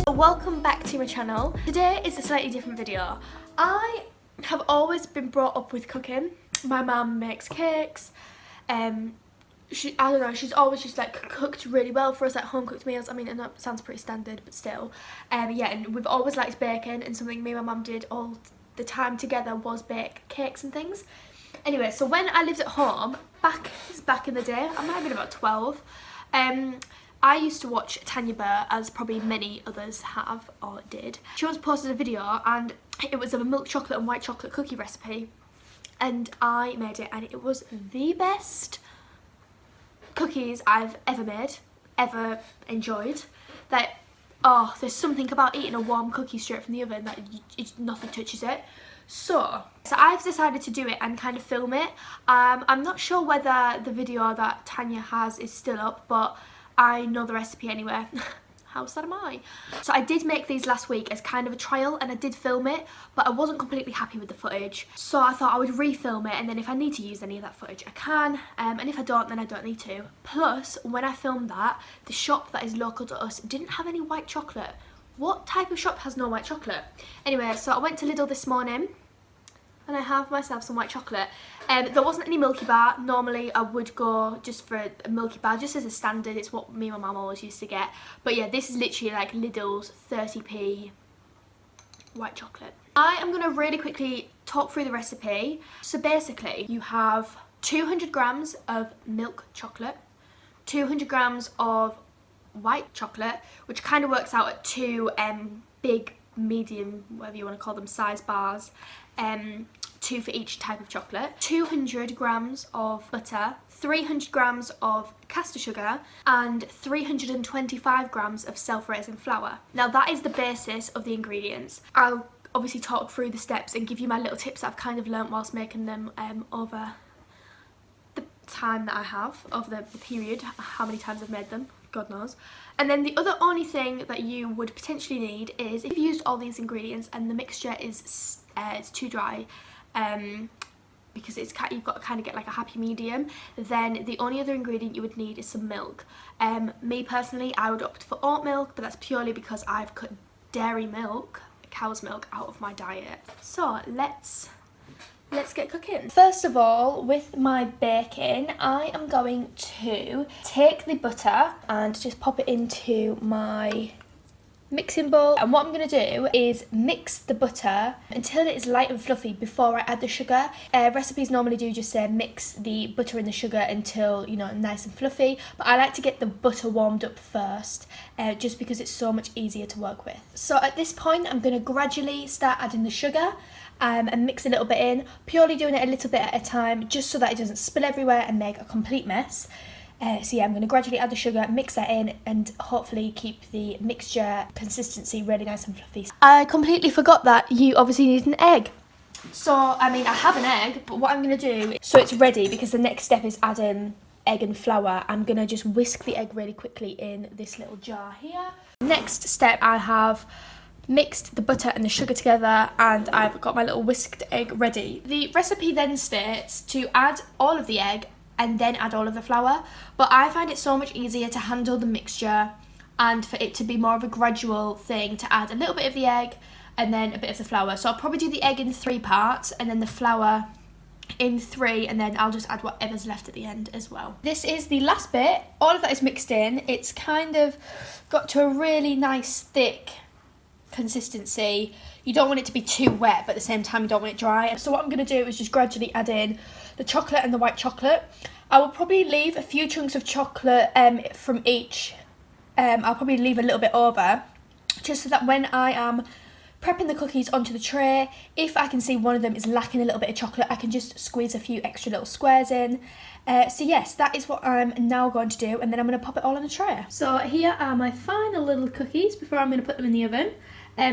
Welcome back to my channel. Today is a slightly different video. I have always been brought up with cooking. My mum makes cakes. I don't know, she's always just like cooked really well for us, like home cooked meals. I mean, I know it sounds pretty standard, but still. Yeah, and we've always liked baking, and something me and my mum did all the time together was bake cakes and things. Anyway, so when I lived at home, back in the day, I might have been about 12, I used to watch Tanya Burrs, as probably many others have or did. She once posted a video and it was of a milk chocolate and white chocolate cookie recipe, and I made it, and it was the best cookies I've ever made, ever enjoyed. Like, oh, there's something about eating a warm cookie straight from the oven that nothing touches it. So I've decided to do it and kind of film it. I'm not sure whether the video that Tanya has is still up, but I know the recipe anyway. How sad am I? So I did make these last week as kind of a trial, and I did film it, but I wasn't completely happy with the footage. So I thought I would refilm it, and then if I need to use any of that footage, I can. And if I don't, then I don't need to. Plus, when I filmed that, the shop that is local to us didn't have any white chocolate. What type of shop has no white chocolate? Anyway, so I went to Lidl this morning, and I have myself some white chocolate. There wasn't any Milky Bar. Normally I would go just for a Milky Bar, just as a standard. It's what me and my mum always used to get. But yeah, this is literally like Lidl's 30p white chocolate. I am going to really quickly talk through the recipe. So basically, you have 200 grams of milk chocolate, 200 grams of white chocolate, which kind of works out at two big, medium, whatever you want to call them, size bars. 2 for each type of chocolate, 200 grams of butter, 300 grams of caster sugar, and 325 grams of self-raising flour. Now that is the basis of the ingredients. I'll obviously talk through the steps and give you my little tips that I've kind of learnt whilst making them over the time that I have, over the period, how many times I've made them, God knows. And then the other only thing that you would potentially need is, if you've used all these ingredients and the mixture is it's too dry, because you've got to kind of get like a happy medium, then the only other ingredient you would need is some milk. Me personally, I would opt for oat milk, but that's purely because I've cut dairy milk, cow's milk, out of my diet. So let's get cooking. First of all, with my baking, I am going to take the butter and just pop it into my mixing bowl, and what I'm going to do is mix the butter until it is light and fluffy before I add the sugar. Recipes normally do just say mix the butter and the sugar until, you know, nice and fluffy, but I like to get the butter warmed up first, just because it's so much easier to work with. So at this point, I'm going to gradually start adding the sugar and mix a little bit in, purely doing it a little bit at a time, just so that it doesn't spill everywhere and make a complete mess. So yeah, I'm going to gradually add the sugar, mix that in, and hopefully keep the mixture consistency really nice and fluffy. I completely forgot that you obviously need an egg. So, I mean, I have an egg, but what I'm going to do, so it's ready, because the next step is adding egg and flour. I'm going to just whisk the egg really quickly in this little jar here. Next step, I have mixed the butter and the sugar together, and I've got my little whisked egg ready. The recipe then states to add all of the egg and then add all of the flour, but I find it so much easier to handle the mixture and for it to be more of a gradual thing, to add a little bit of the egg and then a bit of the flour. So I'll probably do the egg in 3 parts and then the flour in 3, and then I'll just add whatever's left at the end as well. This is the last bit. All of that is mixed in. It's kind of got to a really nice thick consistency. You don't want it to be too wet, but at the same time you don't want it dry. So what I'm going to do is just gradually add in the chocolate and the white chocolate. I will probably leave a few chunks of chocolate from each. I'll probably leave a little bit over, just so that when I am prepping the cookies onto the tray, if I can see one of them is lacking a little bit of chocolate, I can just squeeze a few extra little squares in. So yes, that is what I'm now going to do, and then I'm going to pop it all on a tray. So here are my final little cookies before I'm going to put them in the oven.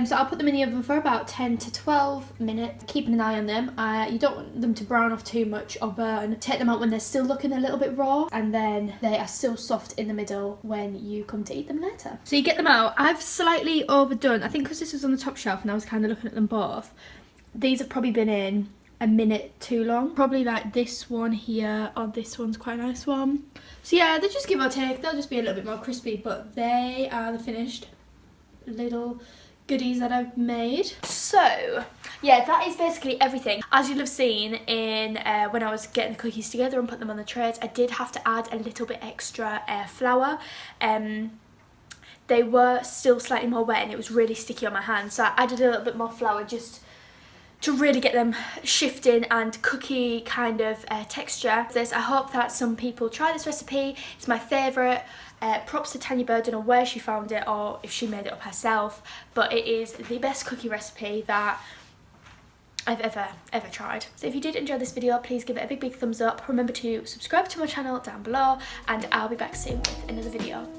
So I'll put them in the oven for about 10 to 12 minutes, keeping an eye on them. You don't want them to brown off too much or burn. Take them out when they're still looking a little bit raw, and then they are still soft in the middle when you come to eat them later. So you get them out. I've slightly overdone, I think because this was on the top shelf and I was kind of looking at them both. These have probably been in a minute too long. Probably like this one here, or this one's quite a nice one. So yeah, they just give or take. They'll just be a little bit more crispy, but they are the finished little goodies that I've made. So yeah, that is basically everything. As you'll have seen in when I was getting the cookies together and putting them on the trays, I did have to add a little bit extra flour. They were still slightly more wet and it was really sticky on my hands, so I added a little bit more flour just to really get them shifting and cookie kind of texture. I hope that some people try this recipe. It's my favourite. Props to Tanya Burrs, don't know where she found it or if she made it up herself, but it is the best cookie recipe that I've ever tried. So if you did enjoy this video, please give it a big thumbs up. Remember to subscribe to my channel down below, and I'll be back soon with another video.